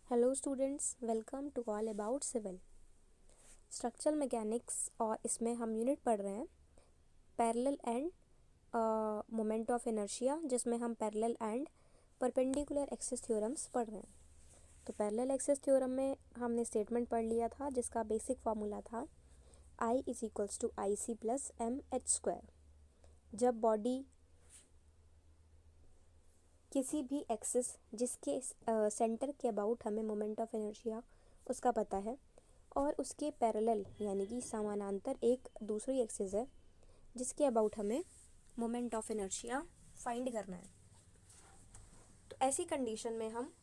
Hello students, welcome to all about civil structural mechanics. और इसमें हम यूनिट पढ़ रहे हैं parallel and moment of inertia, जिसमें हम parallel and perpendicular axis theorems पढ़ रहे हैं। तो पैरेलल एक्सिस थ्योरम में हमने स्टेटमेंट पढ़ लिया था जिसका बेसिक फार्मूला था I is equals to I C plus M H square. जब बॉडी किसी भी एक्सिस जिसके सेंटर के अबाउट हमें मोमेंट ऑफ इनर्शिया उसका पता है और उसके पैरेलल यानी कि समानांतर एक दूसरी एक्सिस है जिसके अबाउट हमें मोमेंट ऑफ इनर्शिया फाइंड करना है, तो ऐसी कंडीशन में हम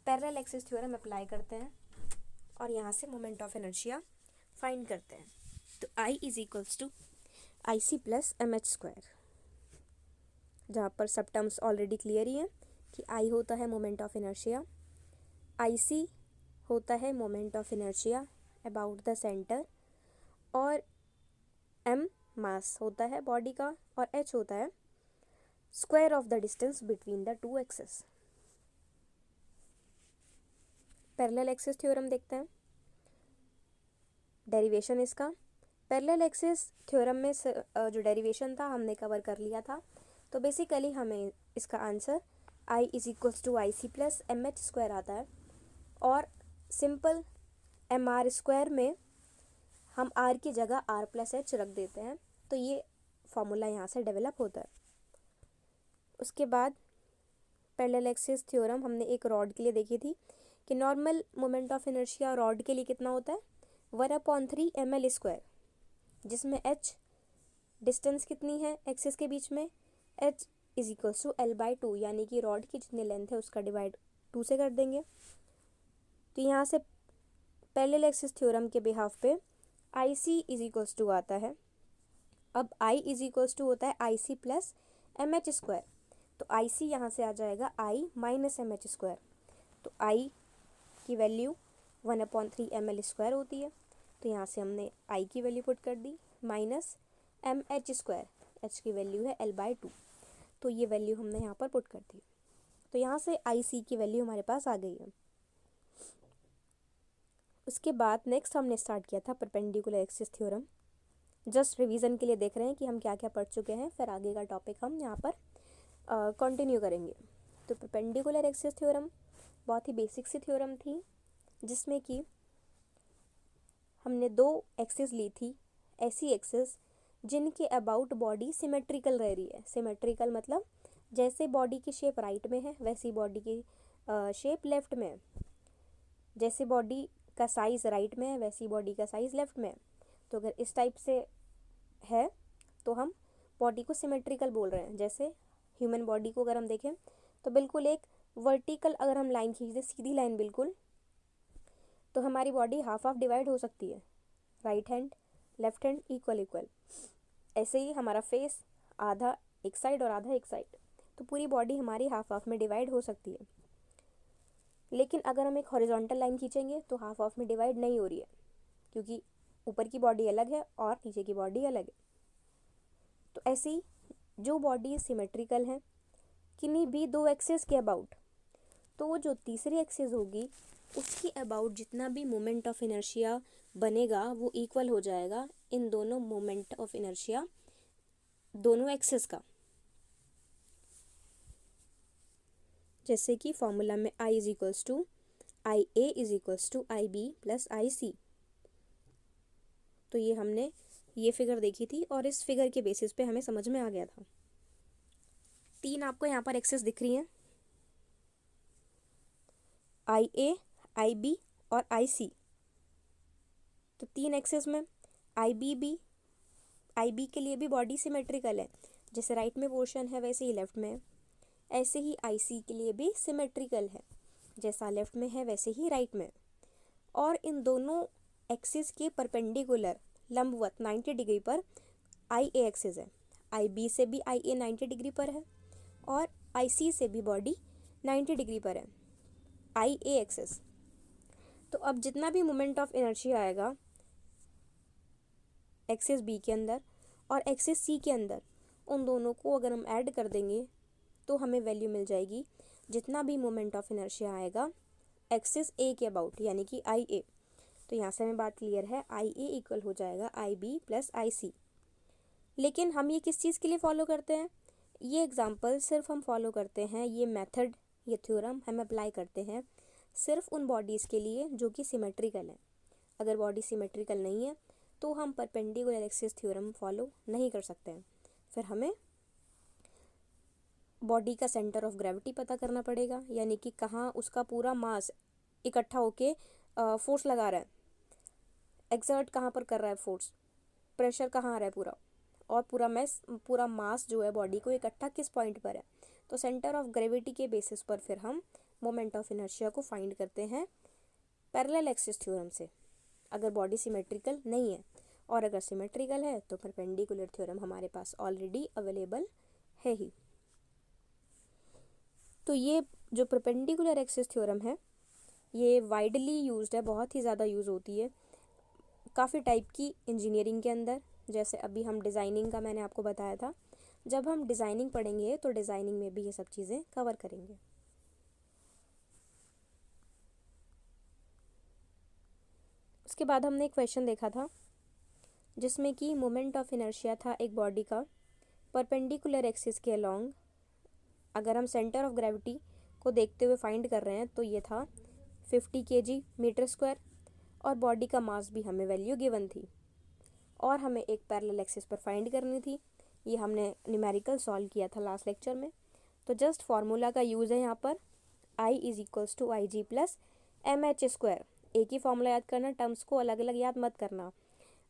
पैरेलल एक्सिस थ्योरम अप्लाई करते हैं और यहाँ से मोमेंट ऑफ इनर्शिया फाइंड करते हैं। तो I is equals to I C plus M H square, जहाँ पर सब टर्म्स ऑलरेडी क्लियर ही हैं कि I होता है मोमेंट ऑफ इनर्शिया, IC होता है moment of inertia about the centre, और M मास होता है बॉडी का और H होता है square of the distance between the two axis. Parallel axis theorem देखते हैं। डेरिवेशन इसका पैरेलल एक्सिस थ्योरम में जो डेरिवेशन था हमने कवर कर लिया था। तो बेसिकली हमें इसका answer I is equals to I C plus M H square आता है, और सिंपल एम आर स्क्वायर में हम आर की जगह आर प्लस एच रख देते हैं, तो ये फॉर्मूला यहाँ से डेवलप होता है। उसके बाद पैरेलल एक्सिस थ्योरम हमने एक रॉड के लिए देखी थी कि normal moment of inertia rod के लिए कितना होता है 1/3 ml स्क्वायर, जिसमें h डिस्टेंस कितनी है एक्सिस के बीच में, h is equals to L/2, यानी कि रॉड की जितनी लेंथ है उसका डिवाइड 2 से कर देंगे। तो यहाँ से पैरेलल एक्सिस थ्योरम के बिहाफ पे I C is equals to आता है। अब I इज इक्वल्स टू होता है I C plus M H square, तो आई सी यहाँ से आ जाएगा I minus M H square. तो I की वैल्यू 1/3 ml स्क्वायर होती है, तो यहाँ से हमने I की वैल्यू पुट कर दी minus M H square, H की वैल्यू है L/2, तो ये वैल्यू हमने यहाँ पर पुट कर दी। तो यहाँ से आई सी की वैल्यू हमारे पास आ गई है। उसके बाद नेक्स्ट हमने स्टार्ट किया था perpendicular axis theorem. Just revision के लिए देख रहे हैं कि हम क्या क्या पढ़ चुके हैं, फिर आगे का टॉपिक हम यहाँ पर कंटिन्यू करेंगे। तो परपेंडिकुलर एक्सिस थ्योरम बहुत ही बेसिक सी थ्योरम थी, जिसमें कि हमने 2 एक्सिस ली थी, ऐसी एक्सिस जिनके अबाउट बॉडी सिमेट्रिकल रह रही है। सिमेट्रिकल मतलब जैसे बॉडी की शेप राइट में है वैसी बॉडी की शेप लेफ्ट में है, जैसे बॉडी का साइज़ राइट में है वैसी बॉडी का साइज़ लेफ्ट में है। तो अगर इस टाइप से है तो हम बॉडी को सिमेट्रिकल बोल रहे हैं। जैसे ह्यूमन बॉडी को अगर हम देखें तो बिल्कुल एक वर्टिकल अगर हम लाइन खींच दें, सीधी लाइन बिल्कुल, तो हमारी बॉडी हाफ हाफ डिवाइड हो सकती है, right hand left hand equal equal. ऐसे ही हमारा फेस आधा एक साइड और आधा एक साइड, तो पूरी बॉडी हमारी हाफ हाफ में डिवाइड हो सकती है। लेकिन अगर हम एक हॉरिजॉन्टल लाइन खींचेंगे तो हाफ हाफ में डिवाइड नहीं हो रही है, क्योंकि ऊपर की बॉडी अलग है और नीचे की बॉडी अलग है। तो ऐसे ही जो बॉडी सिमेट्रिकल है किन्हीं भी 2 एक्सिस के अबाउट, तो वो जो तीसरी एक्सिस होगी उसकी अबाउट जितना भी मोमेंट ऑफ इनर्शिया बनेगा वो इक्वल हो जाएगा इन दोनों मोमेंट ऑफ इनर्शिया दोनों एक्सिस का। जैसे कि फॉर्मूला में I is equals to I A is equals to I B plus I C. तो ये हमने ये फिगर देखी थी और इस फिगर के बेसिस पे हमें समझ में आ गया था। 3 आपको यहाँ पर एक्सिस दिख रही हैं, आई ए, आई बी और आई सी। तो 3 एक्सिस में आई बी के लिए भी बॉडी सिमेट्रिकल है, जैसे राइट में पोर्शन है वैसे ही लेफ्ट में है। ऐसे ही आई सी के लिए भी सिमेट्रिकल है, जैसा लेफ्ट में है वैसे ही राइट में। और इन दोनों एक्सिस के परपेंडिकुलर लंबवत 90 डिग्री पर आई ए एक्सिस है। आई बी से भी आई ए 90 डिग्री पर है और आई सी से भी बॉडी 90 डिग्री पर है, आई ए एक्सिस। तो अब जितना भी मोमेंट ऑफ इनर्शिया आएगा एक्सिस बी के अंदर और एक्सिस सी के अंदर, उन दोनों को अगर हम ऐड कर देंगे तो हमें वैल्यू मिल जाएगी। जितना भी मोमेंट ऑफ इनर्शिया आएगा एक्सिस ए के अबाउट यानी कि आई ए। तो यहाँ से हमें बात क्लियर है, आई ए इक्वल हो जाएगा आई बी प्लस आई सी। लेकिन हम ये किस चीज़ के लिए फॉलो करते हैं? ये एग्जाम्पल सिर्फ हम फॉलो करते हैं, ये मेथड, ये थ्योरम हम अप्लाई करते हैं सिर्फ उन बॉडीज़ के लिए जो कि सिमेट्रिकल हैं। अगर बॉडी सिमेट्रिकल नहीं है तो हम परपेंडिकुलर एक्सिस थ्योरम फॉलो नहीं कर सकते हैं। फिर हमें बॉडी का सेंटर ऑफ ग्रेविटी पता करना पड़ेगा, यानी कि कहाँ उसका पूरा मास इकट्ठा होके फोर्स लगा रहा है, एक्सर्ट कहाँ पर कर रहा है फोर्स, प्रेशर कहाँ आ रहा है पूरा, और पूरा मास जो है बॉडी को इकट्ठा किस पॉइंट पर है। तो सेंटर ऑफ ग्रेविटी के बेसिस पर फिर हम मोमेंट ऑफ इनर्शिया को फाइंड करते हैं पैरेलल एक्सिस थ्योरम से, अगर बॉडी सिमेट्रिकल नहीं है। और अगर सिमेट्रिकल है तो परपेंडिकुलर थ्योरम हमारे पास ऑलरेडी अवेलेबल है ही। तो ये जो परपेंडिकुलर एक्सिस थ्योरम है ये वाइडली यूज्ड है, बहुत ही ज़्यादा यूज़ होती है काफ़ी टाइप की इंजीनियरिंग के अंदर। जैसे अभी हम डिज़ाइनिंग का मैंने आपको बताया था, जब हम डिज़ाइनिंग पढ़ेंगे तो डिज़ाइनिंग में भी ये सब चीज़ें कवर करेंगे। उसके बाद हमने एक क्वेश्चन देखा था जिसमें कि मोमेंट ऑफ इनर्शिया था एक बॉडी का परपेंडिकुलर एक्सिस के अलोंग, अगर हम सेंटर ऑफ ग्रेविटी को देखते हुए फाइंड कर रहे हैं तो ये था 50 kg मीटर स्क्वायर, और बॉडी का मास भी हमें वैल्यू गिवन थी, और हमें एक पैरेलल एक्सिस पर फाइंड करनी थी। ये हमने न्यूमेरिकल सॉल्व किया था लास्ट लेक्चर में। तो जस्ट फार्मूला का यूज़ है यहाँ पर, I is equals to I G plus M H square. एक ही फॉर्मूला याद करना, टर्म्स को अलग अलग याद मत करना।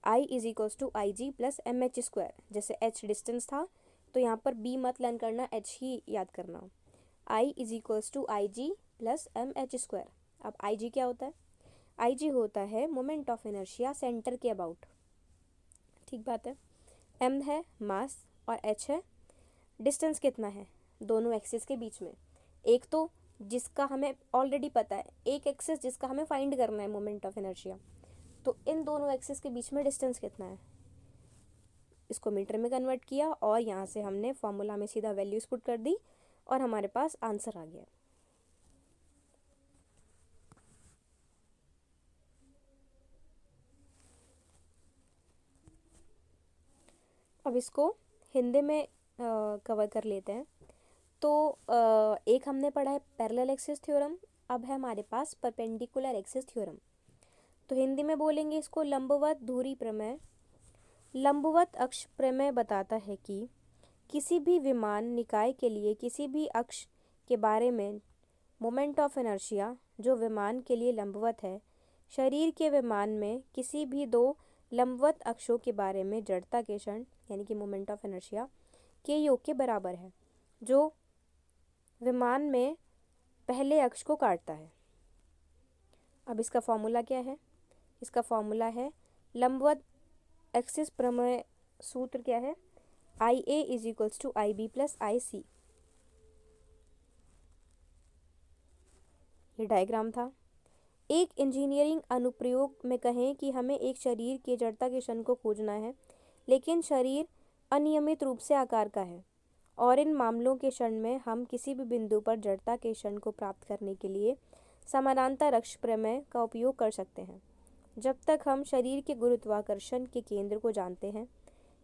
I is equals to I G plus M H square, जैसे h डिस्टेंस था तो यहाँ पर b मत लर्न करना, h ही याद करना। I is equals to I G plus M H square. अब आई जी क्या होता है? आई जी होता है मोमेंट ऑफ इनर्शिया सेंटर के अबाउट, ठीक बात है। m है मास और h है डिस्टेंस कितना है दोनों एक्सिस के बीच में। एक तो जिसका हमें ऑलरेडी पता है, एक एक्सिस जिसका हमें फाइंड करना है मोमेंट ऑफ इनर्शिया, तो इन दोनों एक्सिस के बीच में डिस्टेंस कितना है, इसको मीटर में कन्वर्ट किया और यहाँ से हमने फॉर्मूला में सीधा वैल्यूज पुट कर दी और हमारे पास आंसर आ गया। अब इसको हिंदी में कवर कर लेते हैं। तो एक हमने पढ़ा है पैरेलल एक्सिस थ्योरम, अब है हमारे पास परपेंडिकुलर एक्सिस थ्योरम। तो हिंदी में बोलेंगे इसको लंबवत धुरी प्रमेय। लंबवत अक्ष प्रमेय बताता है कि किसी भी विमान निकाय के लिए किसी भी अक्ष के बारे में मोमेंट ऑफ इनर्शिया जो विमान के लिए लंबवत है, शरीर के विमान में किसी भी दो लंबवत अक्षों के बारे में जड़ता के क्षण यानी कि मोमेंट ऑफ इनर्शिया के योग के बराबर है, जो विमान में पहले अक्ष को काटता है। अब इसका फॉर्मूला क्या है? इसका फॉर्मूला है लंबवत एक्सिस प्रमेय। सूत्र क्या है? I A is equals to I B plus I C. ये डायग्राम था। एक इंजीनियरिंग अनुप्रयोग में कहें कि हमें एक शरीर के जड़ता के क्षण को खोजना है, लेकिन शरीर अनियमित रूप से आकार का है, और इन मामलों के क्षण में हम किसी भी बिंदु पर जड़ता के क्षण को प्राप्त करने के लिए समानांतर अक्ष प्रमेय का उपयोग कर सकते हैं। जब तक हम शरीर के गुरुत्वाकर्षण के केंद्र को जानते हैं,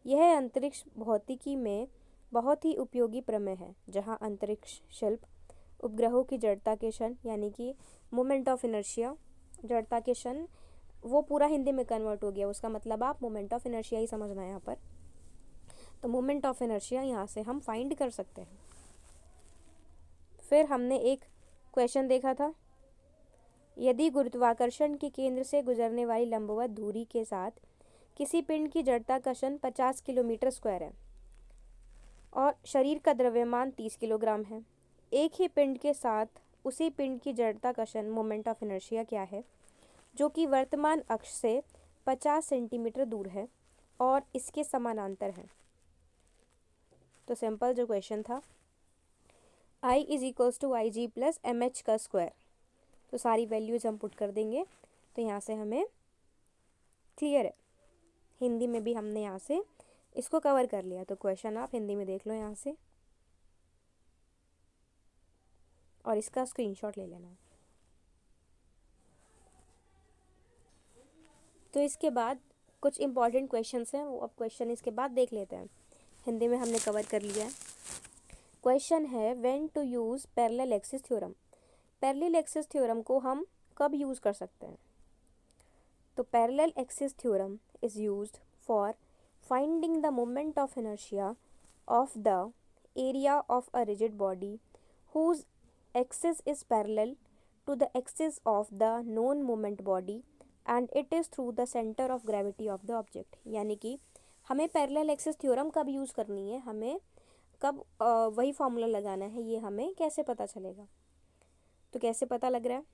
यह अंतरिक्ष भौतिकी में बहुत ही उपयोगी प्रमेय है, जहाँ अंतरिक्ष शिल्प उपग्रहों की जड़ता के क्षण यानी कि मोमेंट ऑफ इनर्शिया, जड़ता के क्षण, वो पूरा हिंदी में कन्वर्ट हो गया। उसका मतलब आप मोमेंट ऑफ इनर्शिया ही समझना है यहाँ पर। तो मोमेंट ऑफ इनर्शिया यहाँ से हम फाइंड कर सकते हैं। फिर हमने एक क्वेश्चन देखा था, यदि गुरुत्वाकर्षण के केंद्र से गुजरने वाली लंबवत धुरी के साथ किसी पिंड की जड़ता का क्षण 50 किलोमीटर स्क्वायर है और शरीर का द्रव्यमान 30 किलोग्राम है, एक ही पिंड के साथ उसी पिंड की जड़ता का क्षण मोमेंट ऑफ इनर्शिया क्या है, जो कि वर्तमान अक्ष से 50 सेंटीमीटर दूर है और इसके समानांतर है। तो सिंपल जो क्वेश्चन था, I is equals to I G plus M H का स्क्वायर। तो सारी वैल्यूज हम पुट कर देंगे, तो यहाँ से हमें क्लियर है। हिंदी में भी हमने यहाँ से इसको कवर कर लिया। तो क्वेश्चन आप हिंदी में देख लो यहाँ से और इसका स्क्रीनशॉट ले लेना। तो इसके बाद कुछ इंपॉर्टेंट क्वेश्चंस हैं, वो अब क्वेश्चन इसके बाद देख लेते हैं। हिंदी में हमने कवर कर लिया है। क्वेश्चन है when to use parallel axis theorem. Parallel axis theorem को हम कब यूज़ कर सकते हैं? तो parallel axis theorem is used for finding the moment of inertia of the area of a rigid body whose axis is parallel to the axis of the known moment body and it is through the center of gravity of the object। यानी कि हमें parallel axis theorem कब use करनी है, हमें कब वही formula लगाना है, ये हमें कैसे पता चलेगा? तो कैसे पता लग रहा है?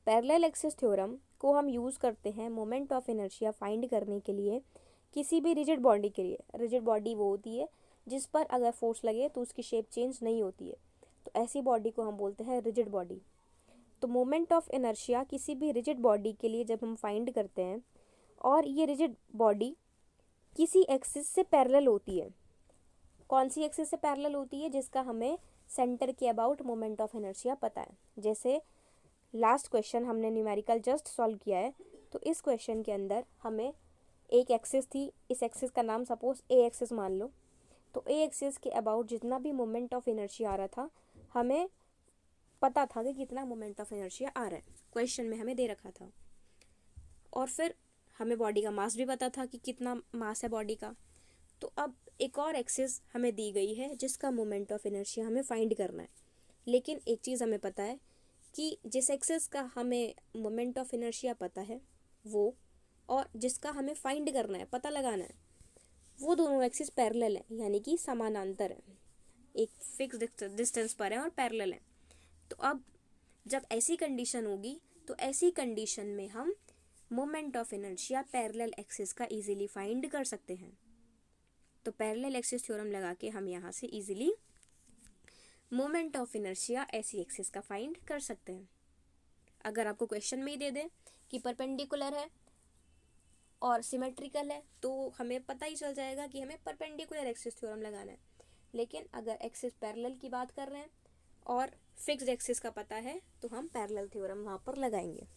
पैरेलल एक्सिस थ्योरम को हम यूज़ करते हैं मोमेंट ऑफ इनर्शिया फाइंड करने के लिए किसी भी रिजिड बॉडी के लिए। रिजिड बॉडी वो होती है जिस पर अगर फोर्स लगे तो उसकी शेप चेंज नहीं होती है, तो ऐसी बॉडी को हम बोलते हैं रिजिड बॉडी। तो मोमेंट ऑफ इनर्शिया किसी भी रिजिड बॉडी के लिए जब हम फाइंड करते हैं और ये रिजिड बॉडी किसी एक्सिस से पैरेलल होती है, कौन सी एक्सिस से पैरेलल होती है? जिसका हमें सेंटर के अबाउट मोमेंट ऑफ इनर्शिया पता है। जैसे लास्ट क्वेश्चन हमने न्यूमेरिकल जस्ट सॉल्व किया है, तो इस क्वेश्चन के अंदर हमें एक एक्सिस थी, इस एक्सिस का नाम सपोज ए एक्सिस मान लो, तो ए एक्सिस के अबाउट जितना भी मोमेंट ऑफ इनर्शिया आ रहा था हमें पता था कि कितना मोमेंट ऑफ इनर्शिया आ रहा है, क्वेश्चन में हमें दे रखा था। और फिर हमें बॉडी का मास भी पता था कि कितना मास है बॉडी का। तो अब एक और एक्सिस हमें दी गई है जिसका मोमेंट ऑफ इनर्शिया हमें फाइंड करना है। लेकिन एक चीज़ हमें पता है कि जिस एक्सिस का हमें मोमेंट ऑफ इनर्शिया पता है वो, और जिसका हमें फाइंड करना है, पता लगाना है, वो दोनों एक्सिस पैरेलल हैं, यानी कि समानांतर है, एक फिक्स डिस्टेंस पर है और पैरेलल है। तो अब जब ऐसी कंडीशन होगी तो ऐसी कंडीशन में हम moment of inertia parallel axis का इजीली फाइंड कर सकते हैं। तो पैरेलल एक्सिस थ्योरम लगा के हम यहाँ से इजीली मोमेंट ऑफ इनर्शिया ऐसी एक्सिस का फाइंड कर सकते हैं। अगर आपको क्वेश्चन में ही दे दे कि परपेंडिकुलर है और सिमेट्रिकल है तो हमें पता ही चल जाएगा कि हमें परपेंडिकुलर एक्सिस थ्योरम लगाना है। लेकिन अगर एक्सिस पैरेलल की बात कर रहे हैं और फिक्स्ड एक्सिस का पता है तो हम पैरेलल थ्योरम वहाँ पर लगाएंगे।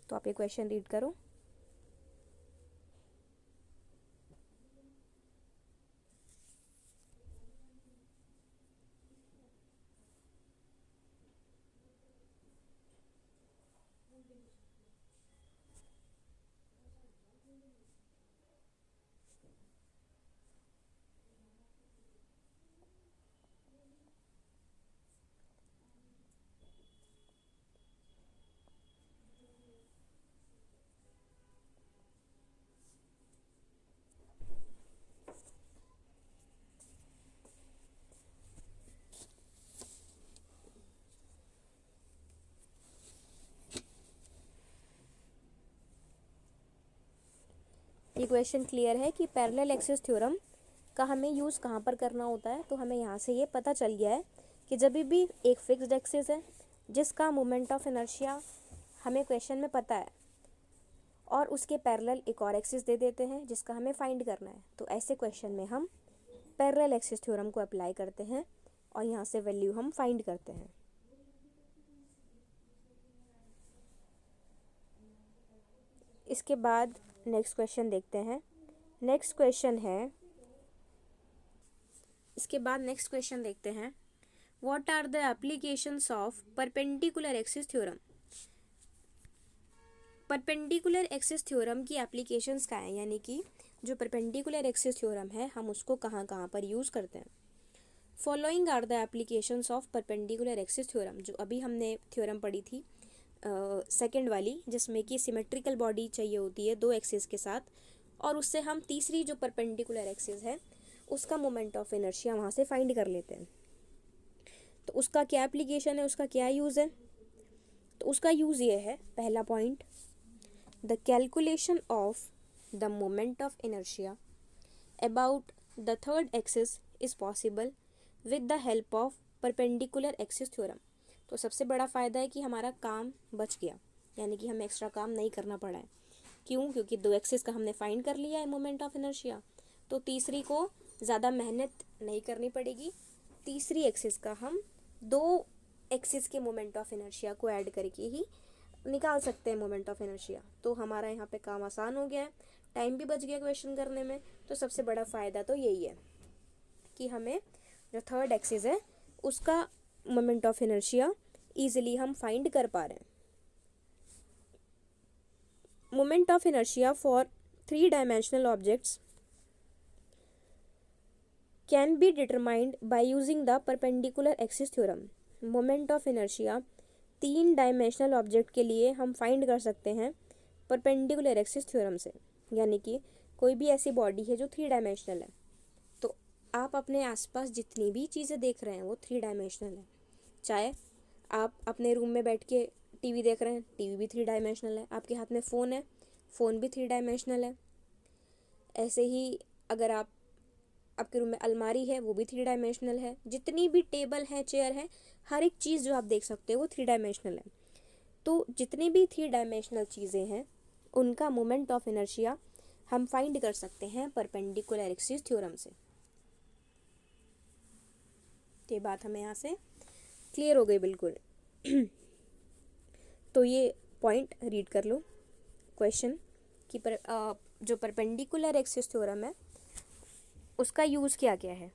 तो आप ये क्वेश्चन रीड करो। ये क्वेश्चन क्लियर है कि पैरेलल एक्सिस थ्योरम का हमें यूज़ कहाँ पर करना होता है। तो हमें यहाँ से ये पता चल गया है कि जब भी एक फिक्स्ड एक्सिस है जिसका मोमेंट ऑफ इनर्शिया हमें क्वेश्चन में पता है और उसके पैरेलल एक और एक्सिस दे देते हैं जिसका हमें फाइंड करना है, तो ऐसे क्वेश्चन में हम पैरेलल एक्सिस थ्योरम को अप्लाई करते हैं और यहाँ से वैल्यू हम फाइंड करते हैं। इसके बाद नेक्स्ट क्वेश्चन देखते हैं। नेक्स्ट क्वेश्चन है, इसके बाद नेक्स्ट क्वेश्चन देखते हैं, what are the applications of perpendicular axis theorem. Perpendicular axis theorem की एप्लीकेशंस क्या है, यानी कि जो परपेंडिकुलर एक्सिस थ्योरम है हम उसको कहाँ कहाँ पर यूज़ करते हैं। Following are the applications of perpendicular axis theorem. जो अभी हमने थ्योरम पढ़ी थी सेकंड वाली, जिसमें कि सिमेट्रिकल बॉडी चाहिए होती है दो एक्सिस के साथ, और उससे हम तीसरी जो परपेंडिकुलर एक्सिस है उसका मोमेंट ऑफ इनर्शिया वहाँ से फाइंड कर लेते हैं। तो उसका क्या एप्लीकेशन है, उसका क्या यूज़ है? तो उसका यूज़ ये है, पहला point, the calculation of the moment of inertia about the third axis is possible with the help of perpendicular axis theorem. तो सबसे बड़ा फ़ायदा है कि हमारा काम बच गया, यानी कि हमें एक्स्ट्रा काम नहीं करना पड़ा है। क्यों? क्योंकि दो एक्सिस का हमने फाइंड कर लिया है मोमेंट ऑफ इनर्शिया, तो तीसरी को ज़्यादा मेहनत नहीं करनी पड़ेगी। तीसरी एक्सिस का हम दो एक्सिस के मोमेंट ऑफ इनर्शिया को ऐड करके ही निकाल सकते हैं मोमेंट ऑफ इनर्शिया। तो हमारा यहाँ पे काम आसान हो गया है, टाइम भी बच गया क्वेश्चन करने में। तो सबसे बड़ा फ़ायदा तो यही है कि हमें जो थर्ड एक्सिस है उसका मोमेंट ऑफ इनर्शिया ईजिली हम फाइंड कर पा रहे हैं। Moment of inertia for 3 dimensional objects can be determined by using the perpendicular axis theorem. Moment of inertia 3 dimensional object के लिए हम फाइंड कर सकते हैं परपेंडिकुलर एक्सिस थ्योरम से। यानी कि कोई भी ऐसी बॉडी है जो 3 डायमेंशनल है, तो आप अपने आसपास जितनी भी चीज़ें देख रहे हैं वो 3 डायमेंशनल है। चाहे आप अपने रूम में बैठ के टीवी देख रहे हैं, टीवी भी 3 डायमेंशनल है। आपके हाथ में फ़ोन है, फ़ोन भी 3 डायमेंशनल है। ऐसे ही अगर आपके रूम में अलमारी है, वो भी 3 डायमेंशनल है। जितनी भी टेबल है, चेयर है, हर एक चीज़ जो आप देख सकते हो वो 3 डायमेंशनल है। तो जितनी भी 3 डायमेंशनल चीज़ें हैं उनका मोमेंट ऑफ इनर्शिया हम फाइंड कर सकते हैं परपेंडिकुलर एक्सिस थ्योरम से। ये बात हमें यहाँ से क्लियर हो गई बिल्कुल। तो ये पॉइंट रीड कर लो क्वेश्चन कि जो परपेंडिकुलर एक्सिस थ्योरम है उसका यूज़ क्या क्या है।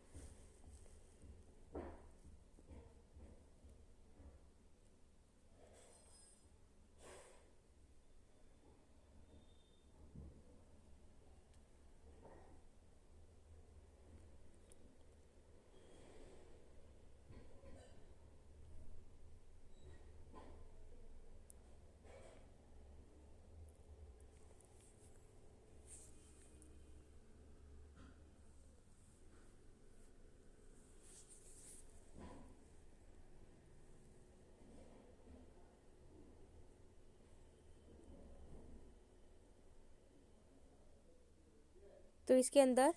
तो इसके अंदर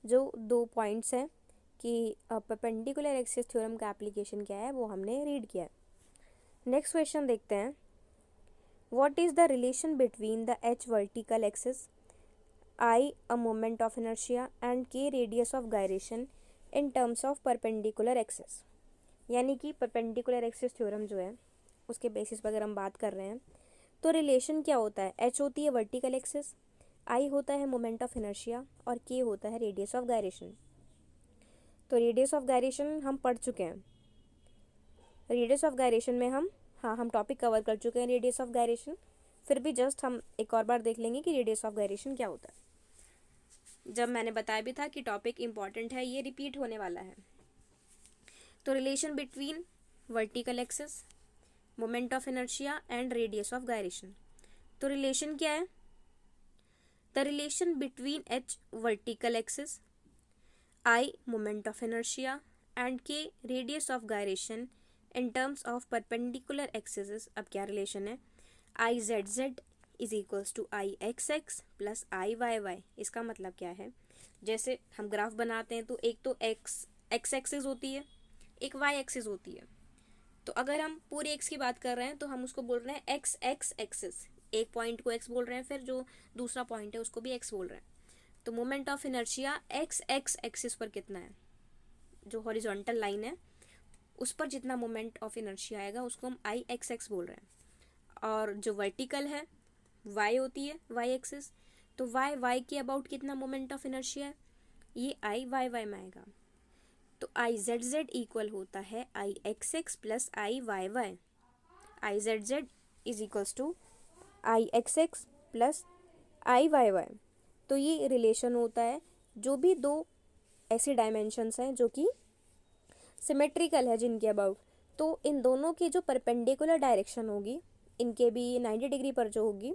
जो 2 पॉइंट्स हैं कि परपेंडिकुलर एक्सिस थ्योरम का एप्लीकेशन क्या है वो हमने रीड किया है। नेक्स्ट क्वेश्चन देखते हैं। What is the relation between the H vertical axis, I a moment of inertia and K radius of gyration in terms of perpendicular axis. यानी कि परपेंडिकुलर एक्सिस थ्योरम जो है उसके बेसिस पर अगर हम बात कर रहे हैं तो रिलेशन क्या होता है। एच होती है वर्टिकल एक्सिस, आई होता है मोमेंट ऑफ इनर्शिया और के होता है रेडियस ऑफ गायरेशन। तो रेडियस ऑफ गायरेशन हम पढ़ चुके हैं। रेडियस ऑफ गायरेशन में हम टॉपिक कवर कर चुके हैं रेडियस ऑफ गायरेशन। फिर भी जस्ट हम एक और बार देख लेंगे कि रेडियस ऑफ गायरेशन क्या होता है। जब मैंने बताया भी था कि टॉपिक इम्पॉर्टेंट है, ये रिपीट होने वाला है। तो relation between vertical axis, moment of inertia and radius of gyration. तो रिलेशन क्या है। The relation between H vertical axis, I moment of inertia and K radius of gyration in terms of perpendicular axis. अब क्या relation है। I Z Z is equals to I X X plus I Y Y. इसका मतलब क्या है, जैसे हम graph बनाते हैं तो एक तो एक्स एक्सिस होती है, एक वाई एक्सिस होती है। तो अगर हम पूरे एक्स की बात कर रहे हैं तो हम उसको बोल रहे हैं एक्स एक्स एक्सिस। एक पॉइंट को एक्स बोल रहे हैं, फिर जो दूसरा पॉइंट है उसको भी एक्स बोल रहे हैं। तो moment of inertia x x axis पर कितना है, जो हॉरिजॉन्टल लाइन है उस पर जितना मोमेंट ऑफ इनर्शिया आएगा उसको हम आई एक्स एक्स बोल रहे हैं। और जो वर्टिकल है वाई होती है वाई एक्सिस, तो वाई वाई के अबाउट कितना मोमेंट ऑफ इनर्शिया है, ये आई वाई वाई में आएगा। तो आई जेड जेड इक्वल होता है I X X plus I Y Y. I Z Z is equals to I X X plus I Y Y. तो ये रिलेशन होता है जो भी 2 ऐसी डायमेंशंस हैं जो कि सिमेट्रिकल है जिनके अबाउट, तो इन दोनों की जो परपेंडिकुलर डायरेक्शन होगी, इनके भी 90 डिग्री पर जो होगी,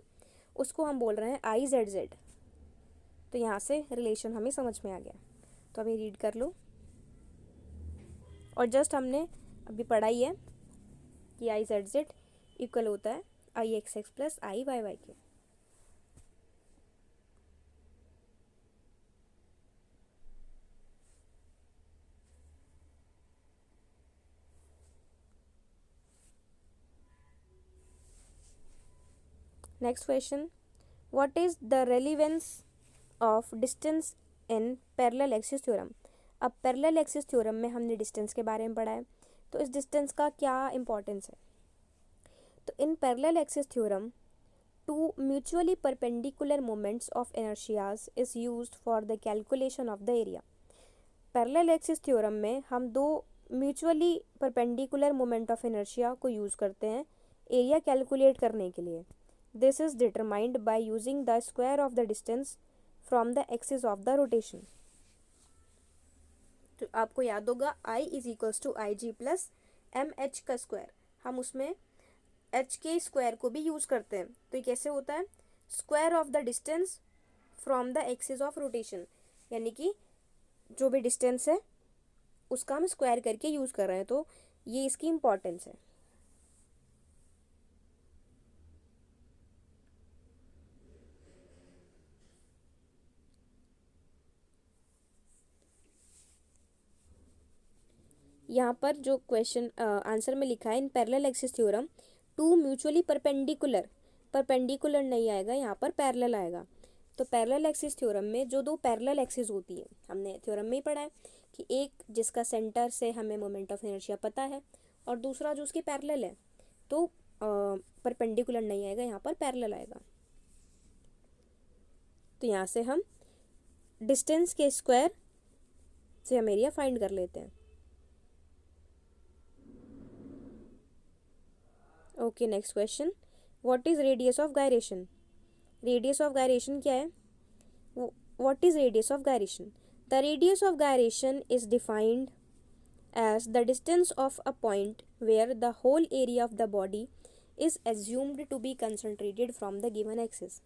उसको हम बोल रहे हैं आई जेड जेड। तो यहाँ से रिलेशन हमें समझ में आ गया। तो अभी रीड कर लो। और जस्ट हमने अभी पढ़ा ही है कि आई जेड जेड इक्वल होता है I X X plus I Y Y के। Next question. What is the relevance of distance in parallel axis theorem. अब पैरेलल एक्सिस थ्योरम में हमने डिस्टेंस के बारे में पढ़ा है, तो इस डिस्टेंस का क्या इंपॉर्टेंस है। तो in parallel axis theorem two mutually perpendicular moments of inertias is used for the calculation of the area. Parallel axis theorem में हम दो mutually perpendicular moment of inertia को यूज़ करते हैं एरिया कैलकुलेट करने के लिए। This is determined by using the square of the distance from the axis of the rotation. तो आपको याद होगा I is equals to I G plus M H का स्क्वायर, हम उसमें h के स्क्वायर को भी यूज़ करते हैं। तो ये कैसे होता है, square of the distance from the axis of rotation, यानी कि जो भी डिस्टेंस है उसका हम स्क्वायर करके यूज़ कर रहे हैं। तो ये इसकी इम्पोर्टेंस है। यहाँ पर जो क्वेश्चन आंसर में लिखा है इन parallel axis theorem two mutually perpendicular, perpendicular नहीं आएगा, यहाँ पर पैरेलल आएगा। तो पैरेलल एक्सिस थ्योरम में जो दो पैरेलल एक्सिस होती है, हमने थ्योरम में ही पढ़ा है कि एक जिसका सेंटर से हमें मोमेंट ऑफ इनर्शिया पता है और दूसरा जो उसके पैरेलल है, तो परपेंडिकुलर नहीं आएगा, यहाँ पर पैरेलल आएगा। तो यहाँ से हम डिस्टेंस के स्क्वायर से हम एरिया फाइंड कर लेते हैं। Okay, next question, what is radius of gyration. Radius of gyration क्या है, what is radius of gyration. The radius of gyration is defined as the distance of a point where the whole area of the body is assumed to be concentrated from the given axis।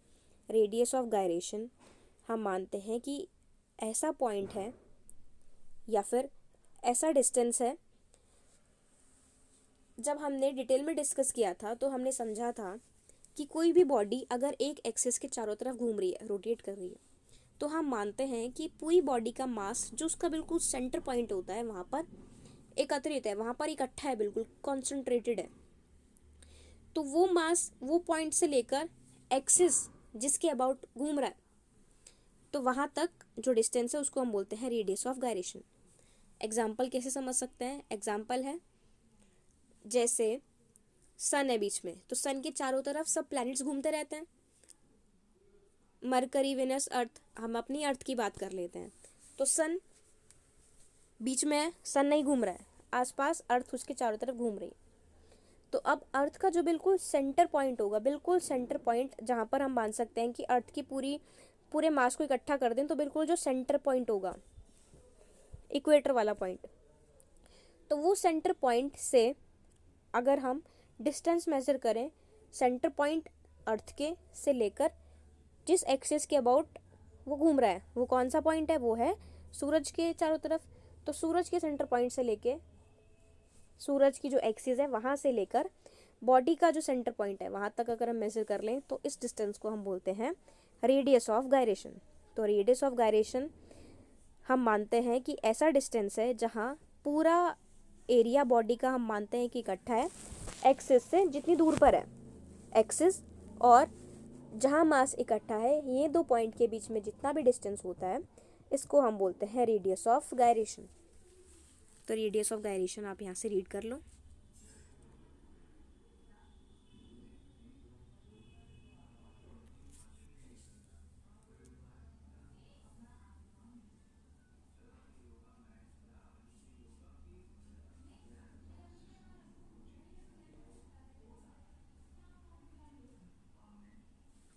radius of gyration हम मानते हैं कि ऐसा point है या फिर ऐसा distance है। जब हमने डिटेल में डिस्कस किया था तो हमने समझा था कि कोई भी बॉडी अगर एक एक्सिस के चारों तरफ घूम रही है, रोटेट कर रही है, तो हम मानते हैं कि पूरी बॉडी का मास जो उसका बिल्कुल सेंटर पॉइंट होता है वहाँ पर एकत्रित है, वहाँ पर इकट्ठा है, बिल्कुल कॉन्सेंट्रेटेड है। तो वो मास वो पॉइंट से लेकर एक्सिस जिसके अबाउट घूम रहा है, तो वहाँ तक जो डिस्टेंस है उसको हम बोलते हैं रेडियस ऑफ गायरेशन। एग्जाम्पल कैसे समझ सकते हैं, एग्जाम्पल है जैसे सन है बीच में, तो सन के चारों तरफ सब प्लैनेट्स घूमते रहते हैं, मरकरी, वेनस, अर्थ, हम अपनी अर्थ की बात कर लेते हैं। तो सन बीच में है, सन नहीं घूम रहा है, आसपास अर्थ उसके चारों तरफ घूम रही है। तो अब अर्थ का जो बिल्कुल सेंटर पॉइंट होगा, बिल्कुल सेंटर पॉइंट जहाँ पर हम मान सकते हैं कि अर्थ की पूरे मास को इकट्ठा कर दें, तो बिल्कुल जो सेंटर पॉइंट होगा, इक्वेटर वाला पॉइंट, तो वो सेंटर पॉइंट से अगर हम डिस्टेंस मेजर करें, सेंटर पॉइंट अर्थ के से लेकर जिस एक्सिस के अबाउट वो घूम रहा है, वो कौन सा पॉइंट है, वो है सूरज के चारों तरफ। तो सूरज के सेंटर पॉइंट से लेके सूरज की जो एक्सिस है वहाँ से लेकर बॉडी का जो सेंटर पॉइंट है वहाँ तक अगर हम मेजर कर लें, तो इस डिस्टेंस को हम बोलते हैं रेडियस ऑफ गायरेशन। तो रेडियस ऑफ गायरेशन हम मानते हैं कि ऐसा डिस्टेंस है जहाँ पूरा एरिया बॉडी का हम मानते हैं कि इकट्ठा है एक्सिस से जितनी दूर पर है, एक्सिस और जहाँ मास इकट्ठा है, ये दो पॉइंट के बीच में जितना भी डिस्टेंस होता है, इसको हम बोलते हैं रेडियस ऑफ गायरेशन। तो रेडियस ऑफ गायरेशन आप यहाँ से रीड कर लो।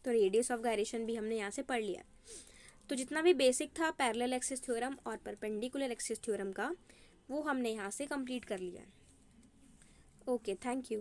तो रेडियस ऑफ गायरेशन भी हमने यहाँ से पढ़ लिया। तो जितना भी बेसिक था पैरेलल एक्सिस थ्योरम और परपेंडिकुलर एक्सिस थ्योरम का, वो हमने यहाँ से कंप्लीट कर लिया। Okay, thank you.